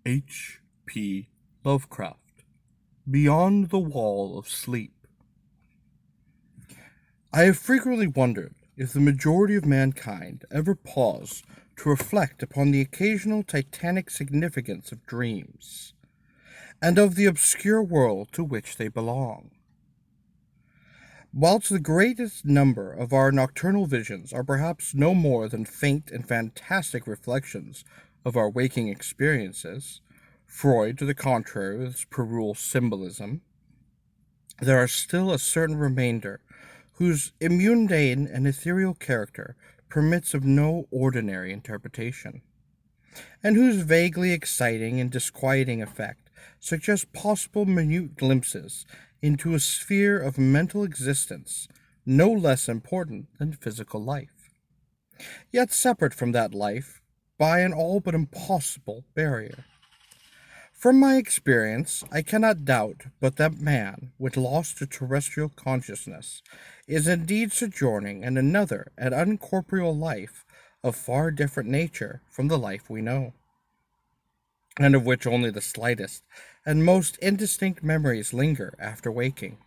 H.P. Lovecraft, Beyond the Wall of Sleep. I have frequently wondered if the majority of mankind ever pause to reflect upon the occasional titanic significance of dreams, and of the obscure world to which they belong. Whilst the greatest number of our nocturnal visions are perhaps no more than faint and fantastic reflections of our waking experiences, Freud, to the contrary, with his puerile symbolism, there are still a certain remainder whose mundane and ethereal character permits of no ordinary interpretation, and whose vaguely exciting and disquieting effect suggests possible minute glimpses into a sphere of mental existence no less important than physical life, yet separate from that life by an all but impossible barrier. From my experience, I cannot doubt but that man, with lost to terrestrial consciousness, is indeed sojourning in another and uncorporeal life of far different nature from the life we know, and of which only the slightest and most indistinct memories linger after waking.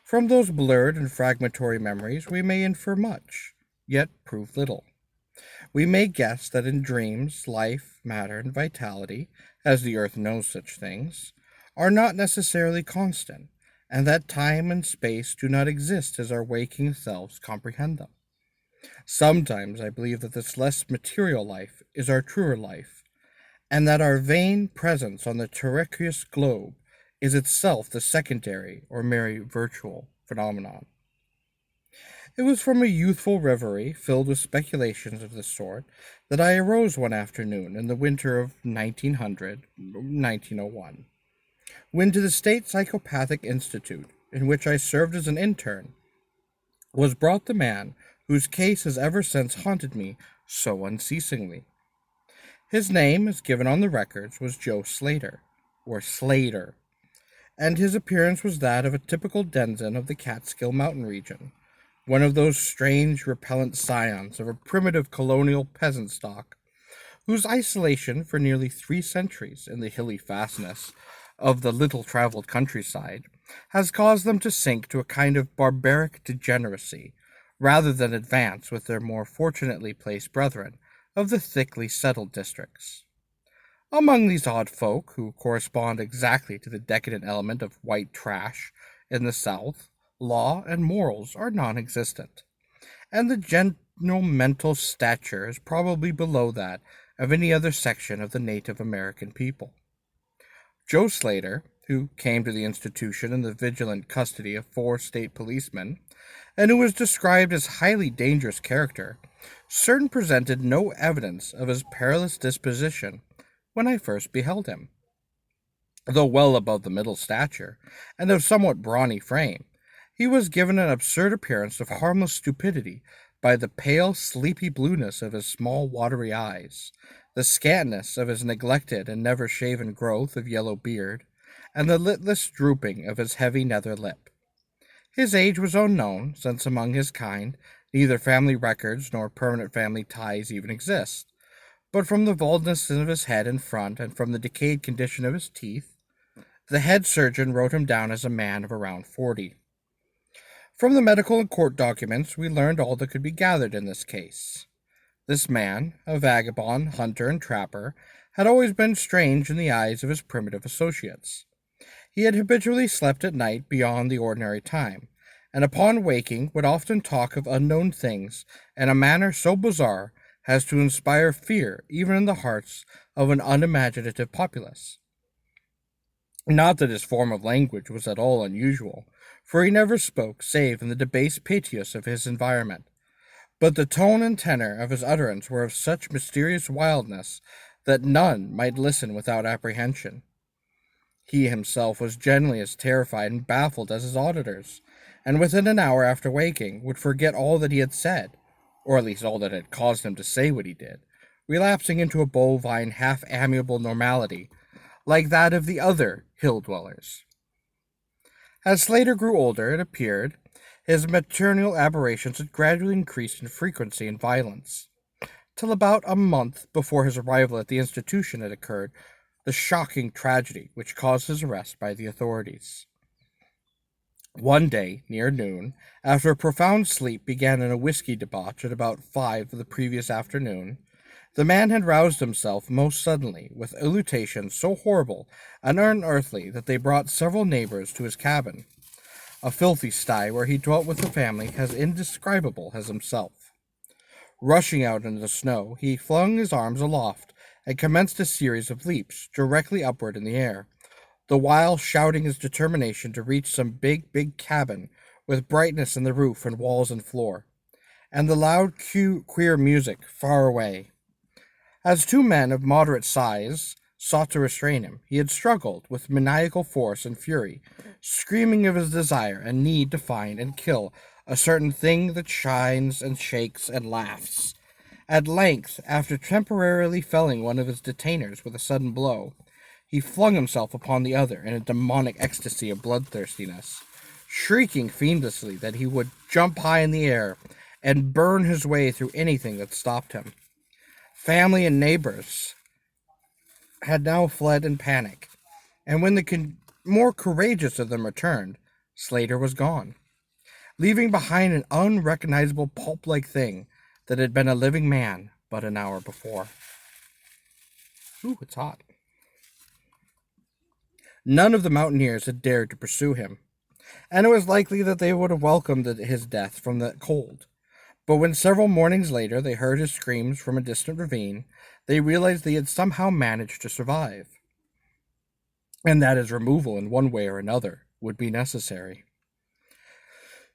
From those blurred and fragmentary memories we may infer much, yet prove little. We may guess that in dreams, life, matter, and vitality, as the earth knows such things, are not necessarily constant, and that time and space do not exist as our waking selves comprehend them. Sometimes I believe that this less material life is our truer life, and that our vain presence on the terraqueous globe is itself the secondary or merely virtual phenomenon. It was from a youthful reverie filled with speculations of this sort that I arose one afternoon in the winter of 1901, when to the State Psychopathic Institute, in which I served as an intern, was brought the man whose case has ever since haunted me so unceasingly. His name, as given on the records, was Joe Slater, or Slater, and his appearance was that of a typical denizen of the Catskill Mountain region, one of those strange, repellent scions of a primitive colonial peasant stock, whose isolation for nearly 3 centuries in the hilly fastness of the little-traveled countryside has caused them to sink to a kind of barbaric degeneracy, rather than advance with their more fortunately placed brethren of the thickly settled districts. Among these odd folk, who correspond exactly to the decadent element of white trash in the South, law and morals are non-existent, and the general mental stature is probably below that of any other section of the Native American people. Joe Slater, who came to the institution in the vigilant custody of 4 state policemen, and who was described as highly dangerous character, certain presented no evidence of his perilous disposition when I first beheld him. Though well above the middle stature, and of somewhat brawny frame, he was given an absurd appearance of harmless stupidity by the pale, sleepy blueness of his small, watery eyes, the scantness of his neglected and never-shaven growth of yellow beard, and the litless drooping of his heavy nether lip. His age was unknown, since among his kind neither family records nor permanent family ties even exist, but from the baldness of his head in front and from the decayed condition of his teeth, the head surgeon wrote him down as a man of around 40. From the medical and court documents, we learned all that could be gathered in this case. This man, a vagabond, hunter, and trapper, had always been strange in the eyes of his primitive associates. He had habitually slept at night beyond the ordinary time, and upon waking would often talk of unknown things in a manner so bizarre as to inspire fear even in the hearts of an unimaginative populace. Not that his form of language was at all unusual, for he never spoke save in the debased piteous of his environment, but the tone and tenor of his utterance were of such mysterious wildness that none might listen without apprehension. He himself was generally as terrified and baffled as his auditors, and within an hour after waking would forget all that he had said, or at least all that had caused him to say what he did, relapsing into a bovine, half-amiable normality, like that of the other hill-dwellers. As Slater grew older, it appeared, his maternal aberrations had gradually increased in frequency and violence, till about a month before his arrival at the institution it occurred the shocking tragedy which caused his arrest by the authorities. One day, near noon, after a profound sleep began in a whiskey debauch at about 5 of the previous afternoon, the man had roused himself most suddenly, with elutions so horrible and unearthly that they brought several neighbors to his cabin, a filthy sty where he dwelt with a family as indescribable as himself. Rushing out into the snow, he flung his arms aloft and commenced a series of leaps directly upward in the air, the while shouting his determination to reach some big cabin with brightness in the roof and walls and floor, and the loud, queer music far away. As two men of moderate size sought to restrain him, he had struggled with maniacal force and fury, screaming of his desire and need to find and kill a certain thing that shines and shakes and laughs. At length, after temporarily felling one of his detainers with a sudden blow, he flung himself upon the other in a demonic ecstasy of bloodthirstiness, shrieking fiendishly that he would jump high in the air and burn his way through anything that stopped him. Family and neighbors had now fled in panic, and when the more courageous of them returned, Slater was gone, leaving behind an unrecognizable pulp-like thing that had been a living man but an hour before. Ooh, it's hot. None of the mountaineers had dared to pursue him, and it was likely that they would have welcomed his death from the cold. But when several mornings later they heard his screams from a distant ravine, they realized they had somehow managed to survive, and that his removal in one way or another would be necessary.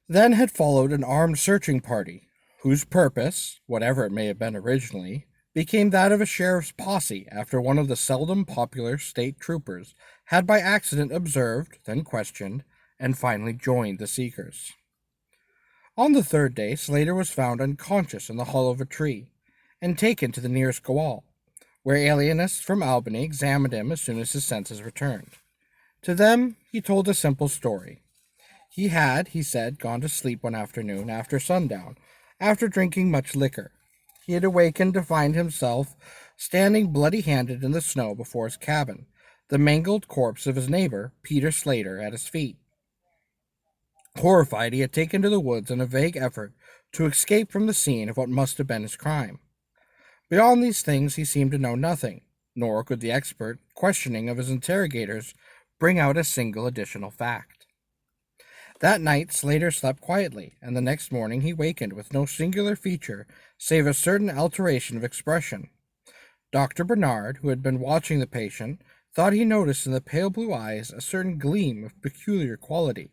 Then had followed an armed searching party, whose purpose, whatever it may have been originally, became that of a sheriff's posse after one of the seldom popular state troopers had by accident observed, then questioned, and finally joined the seekers. On the third day, Slater was found unconscious in the hollow of a tree, and taken to the nearest gaol, where alienists from Albany examined him as soon as his senses returned. To them he told a simple story. He had, he said, gone to sleep one afternoon after sundown, after drinking much liquor. He had awakened to find himself standing bloody-handed in the snow before his cabin, the mangled corpse of his neighbor, Peter Slater, at his feet. Horrified, he had taken to the woods in a vague effort to escape from the scene of what must have been his crime. Beyond these things he seemed to know nothing, nor could the expert questioning of his interrogators bring out a single additional fact. That night Slater slept quietly, and the next morning he wakened with no singular feature save a certain alteration of expression. Dr. Bernard, who had been watching the patient, thought he noticed in the pale blue eyes a certain gleam of peculiar quality,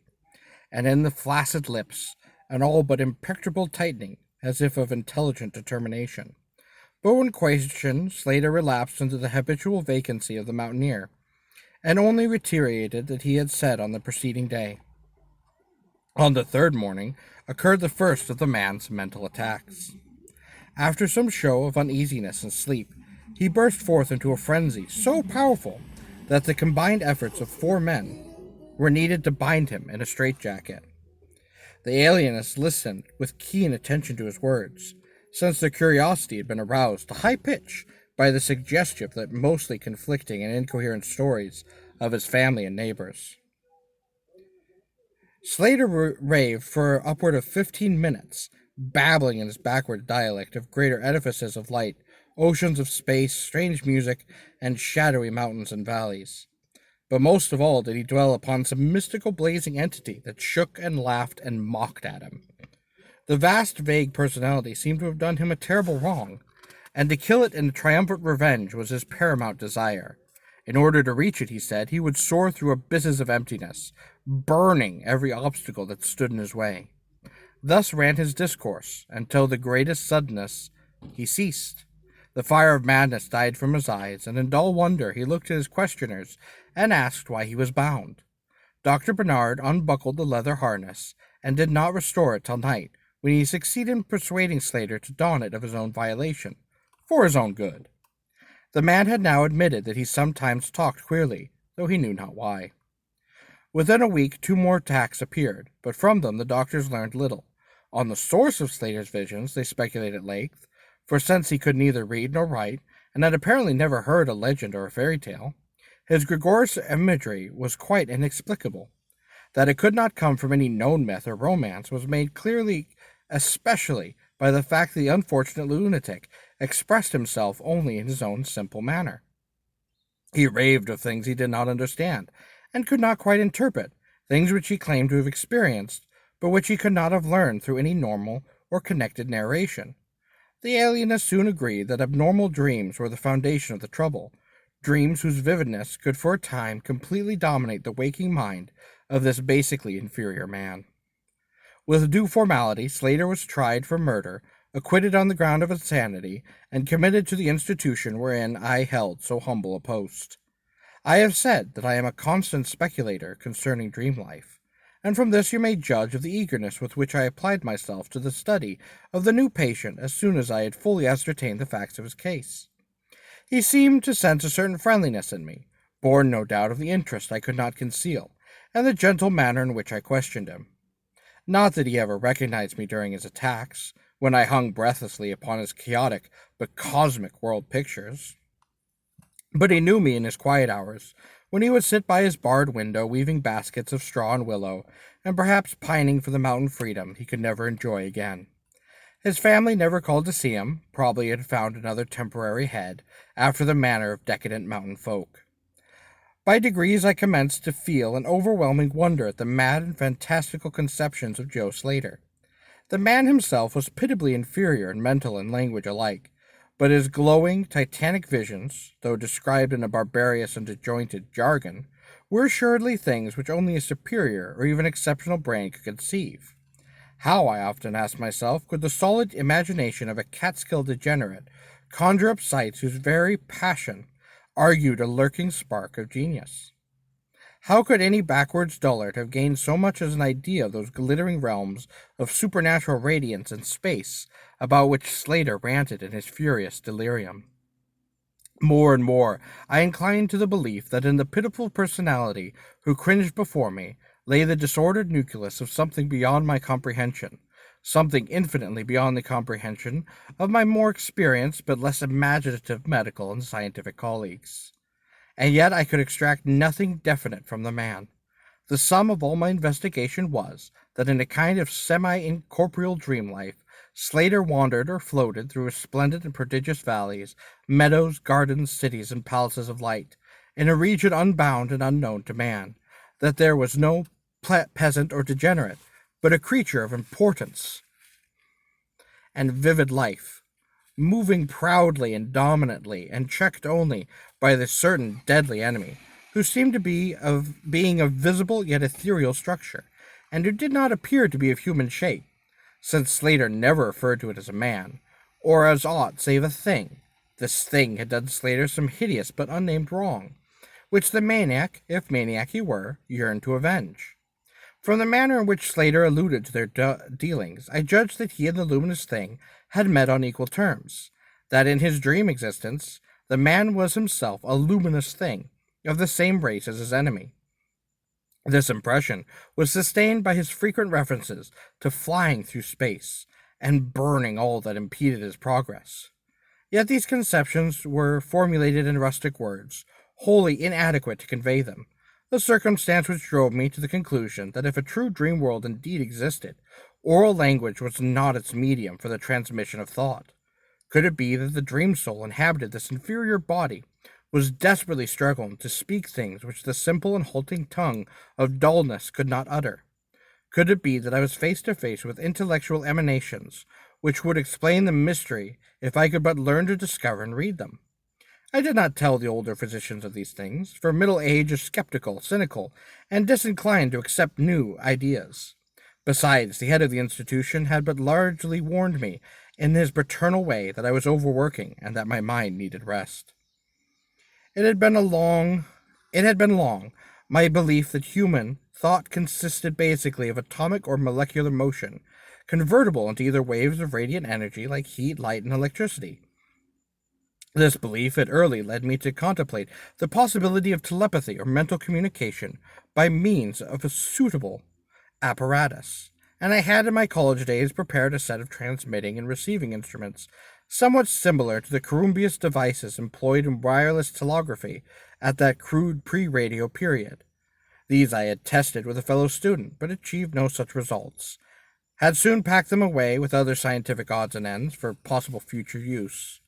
and in the flaccid lips an all but impenetrable tightening, as if of intelligent determination. But when questioned, Slater relapsed into the habitual vacancy of the mountaineer, and only reiterated that he had said on the preceding day. On the third morning occurred the first of the man's mental attacks. After some show of uneasiness and sleep, he burst forth into a frenzy so powerful that the combined efforts of 4 men were needed to bind him in a straitjacket. The alienists listened with keen attention to his words, since their curiosity had been aroused to high pitch by the suggestive that mostly conflicting and incoherent stories of his family and neighbors. Slater raved for upward of 15 minutes, babbling in his backward dialect of greater edifices of light, oceans of space, strange music, and shadowy mountains and valleys. But most of all did he dwell upon some mystical blazing entity that shook and laughed and mocked at him. The vast, vague personality seemed to have done him a terrible wrong, and to kill it in triumphant revenge was his paramount desire. In order to reach it, he said, he would soar through abysses of emptiness, burning every obstacle that stood in his way. Thus ran his discourse, until the greatest suddenness he ceased. The fire of madness died from his eyes, and in dull wonder he looked at his questioners and asked why he was bound. Dr. Bernard unbuckled the leather harness, and did not restore it till night, when he succeeded in persuading Slater to don it of his own violation, for his own good. The man had now admitted that he sometimes talked queerly, though he knew not why. Within a week 2 more attacks appeared, but from them the doctors learned little. On the source of Slater's visions they speculated at length, for since he could neither read nor write, and had apparently never heard a legend or a fairy tale, His gregarious imagery was quite inexplicable. That it could not come from any known myth or romance was made clearly, especially by the fact that the unfortunate lunatic expressed himself only in his own simple manner. He raved of things he did not understand, and could not quite interpret, things which he claimed to have experienced, but which he could not have learned through any normal or connected narration. The alienist soon agreed that abnormal dreams were the foundation of the trouble, dreams whose vividness could for a time completely dominate the waking mind of this basically inferior man. With due formality, Slater was tried for murder, acquitted on the ground of insanity, and committed to the institution wherein I held so humble a post. I have said that I am a constant speculator concerning dream life, and from this you may judge of the eagerness with which I applied myself to the study of the new patient as soon as I had fully ascertained the facts of his case. He seemed to sense a certain friendliness in me, born no doubt of the interest I could not conceal, and the gentle manner in which I questioned him. Not that he ever recognized me during his attacks, when I hung breathlessly upon his chaotic but cosmic world pictures. But he knew me in his quiet hours, when he would sit by his barred window weaving baskets of straw and willow, and perhaps pining for the mountain freedom he could never enjoy again. His family never called to see him, probably had found another temporary head, after the manner of decadent mountain folk. By degrees I commenced to feel an overwhelming wonder at the mad and fantastical conceptions of Joe Slater. The man himself was pitiably inferior in mental and language alike, but his glowing, titanic visions, though described in a barbarous and disjointed jargon, were assuredly things which only a superior or even exceptional brain could conceive. How, I often asked myself, could the solid imagination of a Catskill degenerate conjure up sights whose very passion argued a lurking spark of genius? How could any backwards dullard have gained so much as an idea of those glittering realms of supernatural radiance and space about which Slater ranted in his furious delirium? More and more I inclined to the belief that in the pitiful personality who cringed before me lay the disordered nucleus of something beyond my comprehension, something infinitely beyond the comprehension of my more experienced but less imaginative medical and scientific colleagues. And yet I could extract nothing definite from the man. The sum of all my investigation was that in a kind of semi-incorporeal dream life, Slater wandered or floated through his splendid and prodigious valleys, meadows, gardens, cities, and palaces of light, in a region unbound and unknown to man, that there was no peasant or degenerate, but a creature of importance and vivid life, moving proudly and dominantly, and checked only by the certain deadly enemy, who seemed to be of being of visible yet ethereal structure, and who did not appear to be of human shape, since Slater never referred to it as a man, or as aught save a thing. This thing had done Slater some hideous but unnamed wrong, which the maniac, if maniac he were, yearned to avenge. From the manner in which Slater alluded to their dealings, I judged that he and the luminous thing had met on equal terms, that in his dream existence the man was himself a luminous thing, of the same race as his enemy. This impression was sustained by his frequent references to flying through space, and burning all that impeded his progress. Yet these conceptions were formulated in rustic words, wholly inadequate to convey them, a circumstance which drove me to the conclusion that if a true dream world indeed existed, oral language was not its medium for the transmission of thought. Could it be that the dream soul inhabited this inferior body was desperately struggling to speak things which the simple and halting tongue of dullness could not utter? Could it be that I was face to face with intellectual emanations which would explain the mystery if I could but learn to discover and read them? I did not tell the older physicians of these things, for middle age is skeptical, cynical, and disinclined to accept new ideas. Besides, the head of the institution had but largely warned me in his paternal way that I was overworking and that my mind needed rest. It had been long, my belief that human thought consisted basically of atomic or molecular motion, convertible into either waves of radiant energy like heat, light, and electricity. This belief had early led me to contemplate the possibility of telepathy or mental communication by means of a suitable apparatus, and I had in my college days prepared a set of transmitting and receiving instruments, somewhat similar to the Corumbius devices employed in wireless telegraphy at that crude pre-radio period. These I had tested with a fellow student, but achieved no such results. Had soon packed them away with other scientific odds and ends for possible future use.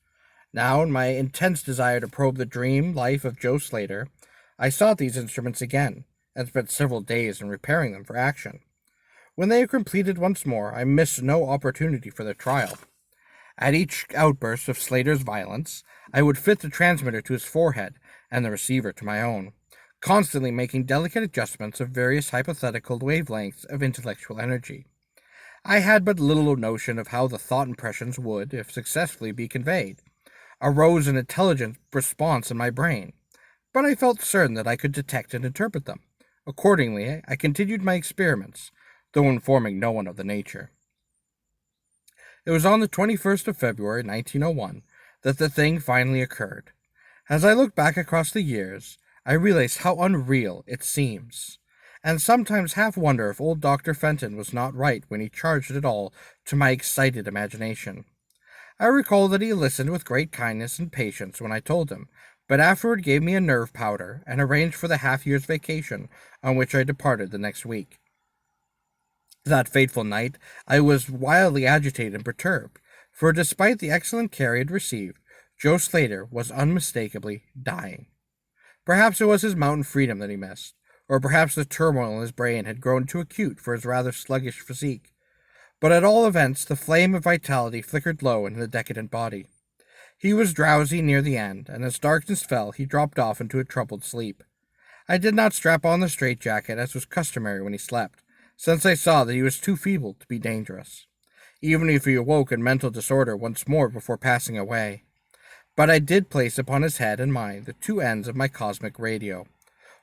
Now, in my intense desire to probe the dream life of Joe Slater, I sought these instruments again, and spent several days in repairing them for action. When they were completed once more, I missed no opportunity for their trial. At each outburst of Slater's violence, I would fit the transmitter to his forehead and the receiver to my own, constantly making delicate adjustments of various hypothetical wavelengths of intellectual energy. I had but little notion of how the thought impressions would, if successfully, be conveyed. Arose an intelligent response in my brain, but I felt certain that I could detect and interpret them. Accordingly, I continued my experiments, though informing no one of the nature. It was on the 21st of February, 1901, that the thing finally occurred. As I look back across the years, I realize how unreal it seems, and sometimes half wonder if old Dr. Fenton was not right when he charged it all to my excited imagination. I recall that he listened with great kindness and patience when I told him, but afterward gave me a nerve powder and arranged for the half-year's vacation, on which I departed the next week. That fateful night I was wildly agitated and perturbed, for despite the excellent care he had received, Joe Slater was unmistakably dying. Perhaps it was his mountain freedom that he missed, or perhaps the turmoil in his brain had grown too acute for his rather sluggish physique. But at all events, the flame of vitality flickered low in the decadent body. He was drowsy near the end, and as darkness fell, he dropped off into a troubled sleep. I did not strap on the straitjacket as was customary when he slept, since I saw that he was too feeble to be dangerous, even if he awoke in mental disorder once more before passing away. But I did place upon his head and mind the two ends of my cosmic radio,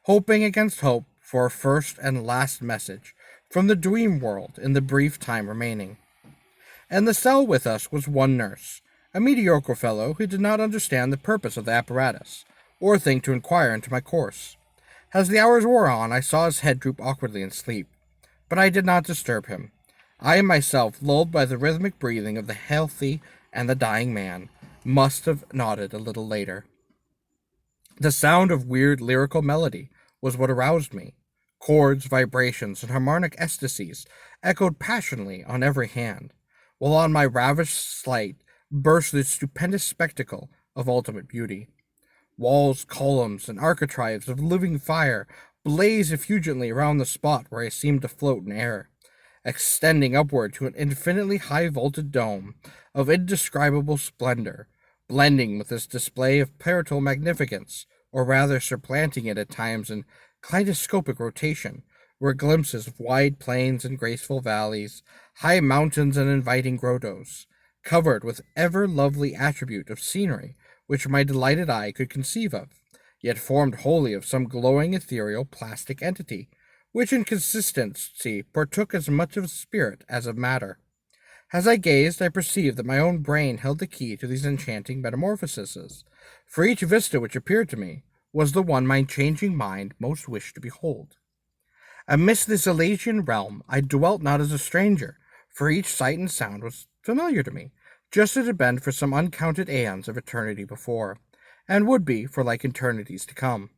hoping against hope for a first and last message from the dream world in the brief time remaining. In the cell with us was one nurse, a mediocre fellow who did not understand the purpose of the apparatus, or think to inquire into my course. As the hours wore on, I saw his head droop awkwardly in sleep, but I did not disturb him. I myself, lulled by the rhythmic breathing of the healthy and the dying man, must have nodded a little later. The sound of weird lyrical melody was what aroused me. Chords, vibrations, and harmonic ecstasies echoed passionately on every hand, while on my ravished sight burst the stupendous spectacle of ultimate beauty. Walls, columns, and architraves of living fire blazed effulgently around the spot where I seemed to float in air, extending upward to an infinitely high-vaulted dome of indescribable splendor, blending with this display of parietal magnificence, or rather supplanting it at times in kaleidoscopic rotation, were glimpses of wide plains and graceful valleys, high mountains and inviting grottos, covered with ever lovely attribute of scenery which my delighted eye could conceive of, yet formed wholly of some glowing ethereal plastic entity, which in consistency partook as much of spirit as of matter. As I gazed, I perceived that my own brain held the key to these enchanting metamorphoses, for each vista which appeared to me was the one my changing mind most wished to behold. Amidst this Elysian realm I dwelt not as a stranger, for each sight and sound was familiar to me, just as it had been for some uncounted aeons of eternity before, and would be for like eternities to come.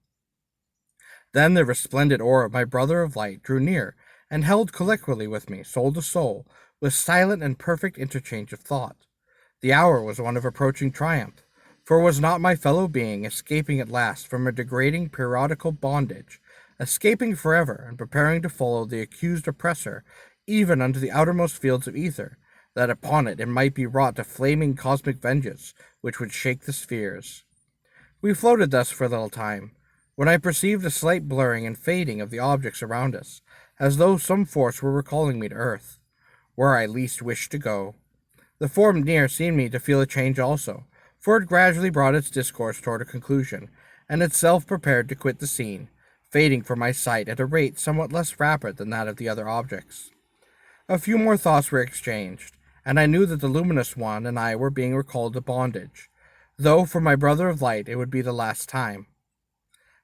Then the resplendent aura of my brother of light drew near, and held colloquially with me, soul to soul, with silent and perfect interchange of thought. The hour was one of approaching triumph, for was not my fellow being escaping at last from a degrading periodical bondage, escaping forever and preparing to follow the accused oppressor even unto the outermost fields of ether, that upon it might be wrought a flaming cosmic vengeance which would shake the spheres. We floated thus for a little time, when I perceived a slight blurring and fading of the objects around us, as though some force were recalling me to earth, where I least wished to go. The form near seemed me to feel a change also, for it gradually brought its discourse toward a conclusion, and itself prepared to quit the scene, fading from my sight at a rate somewhat less rapid than that of the other objects. A few more thoughts were exchanged, and I knew that the luminous one and I were being recalled to bondage, though for my brother of light it would be the last time.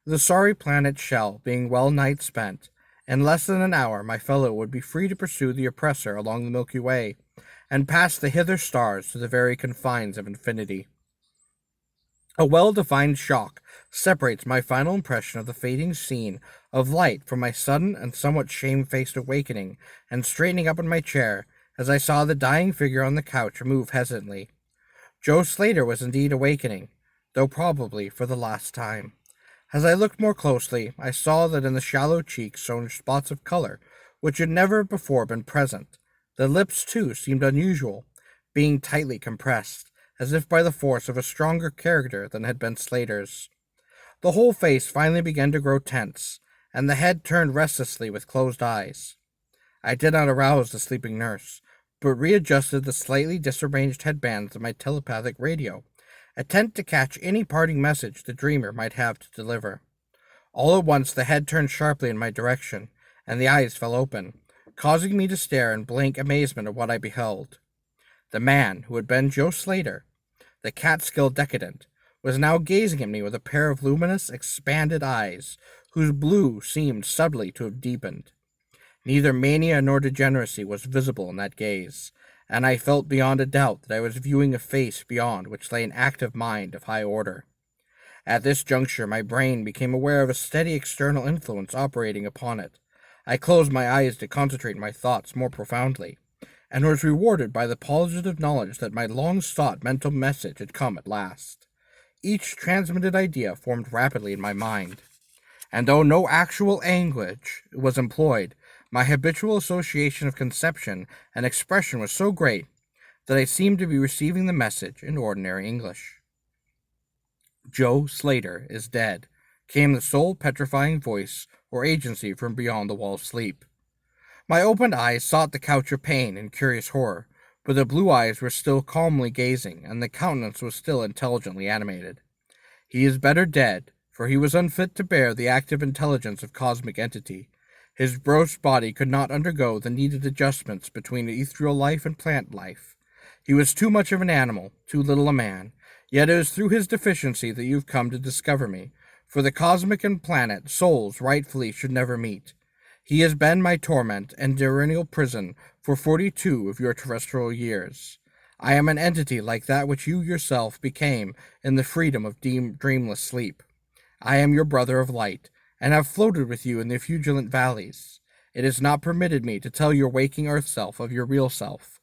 The sorry planet's shell being well nigh spent, in less than an hour my fellow would be free to pursue the oppressor along the Milky Way, and past the hither stars to the very confines of infinity. A well-defined shock separates my final impression of the fading scene of light from my sudden and somewhat shamefaced awakening and straightening up in my chair as I saw the dying figure on the couch move hesitantly. Joe Slater was indeed awakening, though probably for the last time. As I looked more closely, I saw that in the shallow cheeks shone spots of color, which had never before been present. The lips, too, seemed unusual, being tightly compressed, as if by the force of a stronger character than had been Slater's. The whole face finally began to grow tense, and the head turned restlessly with closed eyes. I did not arouse the sleeping nurse, but readjusted the slightly disarranged headbands of my telepathic radio, intent to catch any parting message the dreamer might have to deliver. All at once the head turned sharply in my direction, and the eyes fell open, causing me to stare in blank amazement at what I beheld. The man who had been Joe Slater, the Catskill decadent, was now gazing at me with a pair of luminous, expanded eyes, whose blue seemed subtly to have deepened. Neither mania nor degeneracy was visible in that gaze, and I felt beyond a doubt that I was viewing a face beyond which lay an active mind of high order. At this juncture my brain became aware of a steady external influence operating upon it. I closed my eyes to concentrate my thoughts more profoundly, and was rewarded by the positive knowledge that my long-sought mental message had come at last. Each transmitted idea formed rapidly in my mind, and though no actual language was employed, my habitual association of conception and expression was so great that I seemed to be receiving the message in ordinary English. "Joe Slater is dead," came the sole petrifying voice or agency from beyond the wall of sleep. My opened eyes sought the couch of pain in curious horror, but the blue eyes were still calmly gazing, and the countenance was still intelligently animated. "He is better dead, for he was unfit to bear the active intelligence of cosmic entity. His gross body could not undergo the needed adjustments between ethereal life and plant life. He was too much of an animal, too little a man, yet it is through his deficiency that you've come to discover me, for the cosmic and planet souls rightfully should never meet. He has been my torment and diurnal prison for 42 of your terrestrial years. I am an entity like that which you yourself became in the freedom of dreamless sleep. I am your brother of light, and have floated with you in the Fugilant valleys. It is not permitted me to tell your waking earth self of your real self.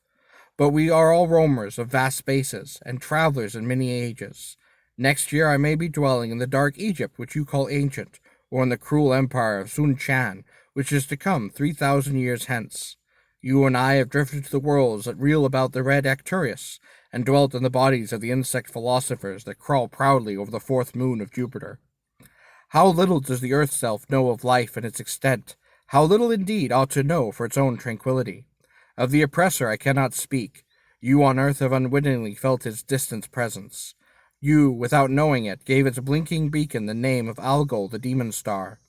But we are all roamers of vast spaces, and travelers in many ages. Next year I may be dwelling in the dark Egypt which you call ancient, or in the cruel empire of Sun Chan, which is to come 3,000 years hence. You and I have drifted to the worlds that reel about the red Arcturus, and dwelt in the bodies of the insect philosophers that crawl proudly over the fourth moon of Jupiter. How little does the earth self know of life and its extent, how little indeed ought to know for its own tranquillity. Of the oppressor I cannot speak. You on earth have unwittingly felt his distant presence. You, without knowing it, gave its blinking beacon the name of Algol the demon star.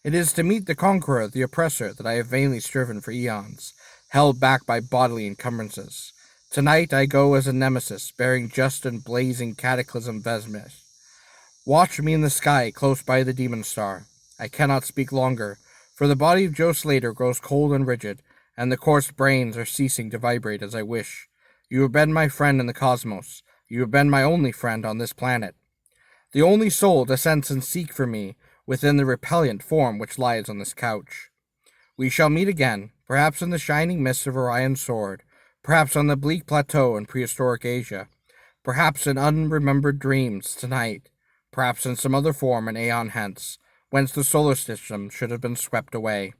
It is to meet the conqueror of the oppressor that I have vainly striven for eons, held back by bodily encumbrances. Tonight I go as a nemesis, bearing just and blazing cataclysm vesmich. Watch me in the sky close by the demon star. I cannot speak longer, for the body of Joe Slater grows cold and rigid, and the coarse brains are ceasing to vibrate as I wish. You have been my friend in the cosmos. You have been my only friend on this planet. The only soul to sense and seek for me within the repellent form which lies on this couch. We shall meet again, perhaps in the shining mists of Orion's sword, perhaps on the bleak plateau in prehistoric Asia, perhaps in unremembered dreams tonight, perhaps in some other form an aeon hence, whence the solar system should have been swept away."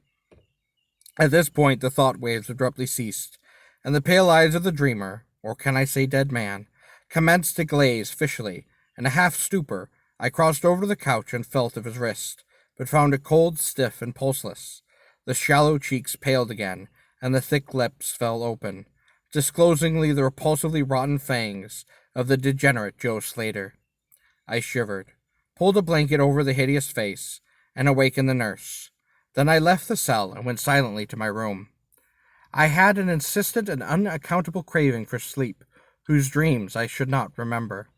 At this point the thought waves abruptly ceased, and the pale eyes of the dreamer, or can I say dead man, commenced to glaze fishily. In a half-stupor, I crossed over to the couch and felt of his wrist, but found it cold, stiff, and pulseless. The shallow cheeks paled again, and the thick lips fell open, disclosing the repulsively rotten fangs of the degenerate Joe Slater. I shivered, pulled a blanket over the hideous face, and awakened the nurse. Then I left the cell and went silently to my room. I had an insistent and unaccountable craving for sleep, whose dreams I should not remember.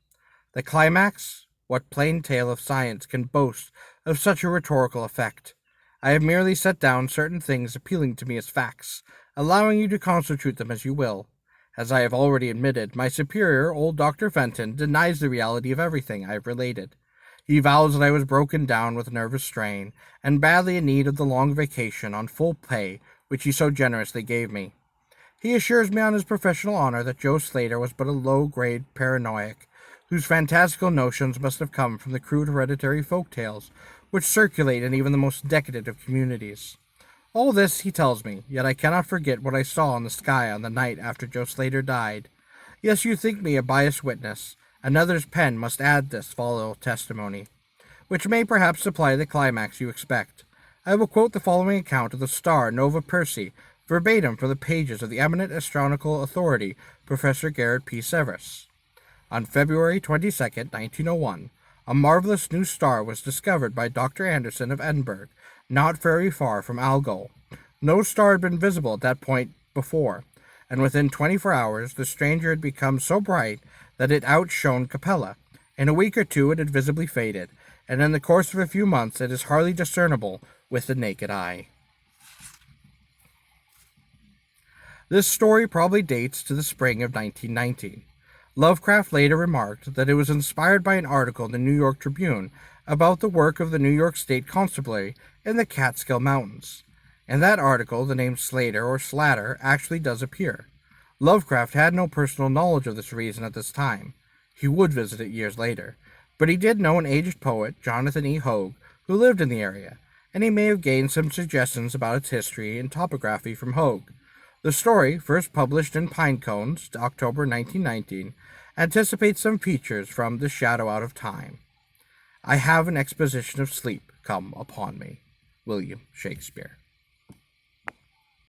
The climax? What plain tale of science can boast of such a rhetorical effect? I have merely set down certain things appealing to me as facts, allowing you to constitute them as you will. As I have already admitted, my superior, old Dr. Fenton, denies the reality of everything I have related. He vows that I was broken down with nervous strain, and badly in need of the long vacation on full pay which he so generously gave me. He assures me on his professional honor that Joe Slater was but a low-grade paranoiac, whose fantastical notions must have come from the crude hereditary folk tales which circulate in even the most decadent of communities. All this he tells me, yet I cannot forget what I saw in the sky on the night after Joe Slater died. Yes, you think me a biased witness. Another's pen must add this follow testimony, which may perhaps supply the climax you expect. I will quote the following account of the star Nova Persei, verbatim from the pages of the eminent astronomical authority, Professor Garrett P. Severus. On February 22, 1901, a marvelous new star was discovered by Dr. Anderson of Edinburgh, not very far from Algol. No star had been visible at that point before, and within 24 hours the stranger had become so bright that it outshone Capella. In a week or two it had visibly faded, and in the course of a few months it is hardly discernible with the naked eye. This story probably dates to the spring of 1919. Lovecraft later remarked that it was inspired by an article in the New York Tribune about the work of the New York State Constabulary in the Catskill Mountains. In that article, the name Slater or Slatter actually does appear. Lovecraft had no personal knowledge of this reason at this time. He would visit it years later, but he did know an aged poet, Jonathan E. Hoag, who lived in the area, and he may have gained some suggestions about its history and topography from Hoag. The story, first published in Pine Cones, October 1919, anticipates some features from The Shadow Out of Time. I have an exposition of sleep come upon me. William Shakespeare.